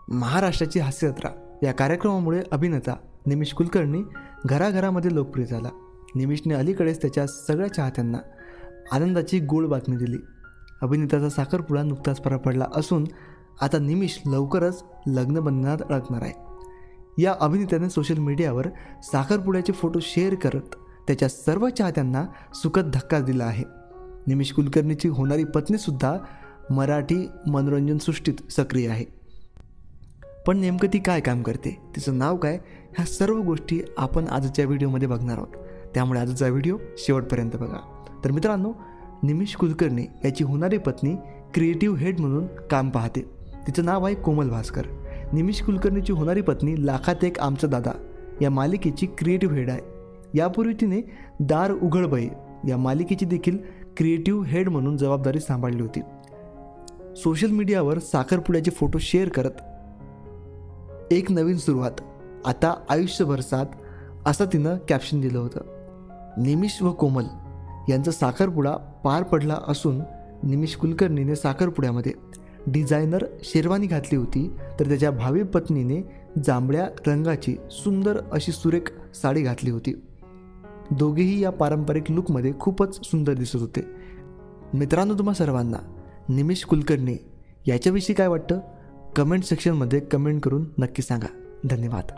महाराष्ट्राची हास्यजत्रा या कार्यक्रमामुळे अभिनेता निमिष कुलकर्णी घराघरामध्ये लोकप्रिय झाला। निमिषने अलीकडेच त्याच्या सगळ्या चाहत्यांना आनंदाची गोड बातमी दिली। अभिनेत्याचा साखरपुडा नुकताच पार पडला असून आता निमिष लवकरच लग्नबंधनात अडकणार आहे। या अभिनेत्याने सोशल मीडियावर साखरपुड्याचे फोटो शेअर करत त्याच्या सर्व चाहत्यांना सुखद धक्का दिला आहे। निमिष कुलकर्णीची होणारी पत्नीसुद्धा मराठी मनोरंजन सृष्टीत सक्रिय आहे। पण नेमकं ती काय काम करते, तिचं नाव काय, ह्या सर्व गोष्टी आपण आजच्या व्हिडिओमध्ये बघणार आहोत। त्यामुळे आजचा व्हिडिओ शेवटपर्यंत बघा। तर मित्रांनो, निमिष कुलकर्णी याची होणारी पत्नी क्रिएटिव्ह हेड म्हणून काम पाहते। तिचं नाव आहे कोमल भास्कर। निमिष कुलकर्णीची होणारी पत्नी लाखात एक आमचा दादा या मालिकेची क्रिएटिव्ह हेड आहे। यापूर्वी तिने दार उघड बये या मालिकेची देखील क्रिएटिव्ह हेड म्हणून जबाबदारी सांभाळली होती। सोशल मीडियावर साखरपुड्याचे फोटो शेअर करत एक नवीन सुरुवात, आता आयुष्यभर साथ, असं तिनं कॅप्शन दिलं होतं। निमिष व कोमल यांचा साखरपुडा पार पडला असून निमिष कुलकर्णीने साखरपुड्यामध्ये डिझायनर शेरवानी घातली होती, तर त्याच्या भावी पत्नीने जांभळ्या रंगाची सुंदर अशी सुरेख साडी घातली होती। दोघेही या पारंपरिक लुकमध्ये खूपच सुंदर दिसत होते। मित्रांनो, तुम्हा सर्वांना निमिष कुलकर्णी याच्याविषयी काय वाटतं, कमेंट सेक्शनमध्ये कमेंट करून नक्की सांगा। धन्यवाद।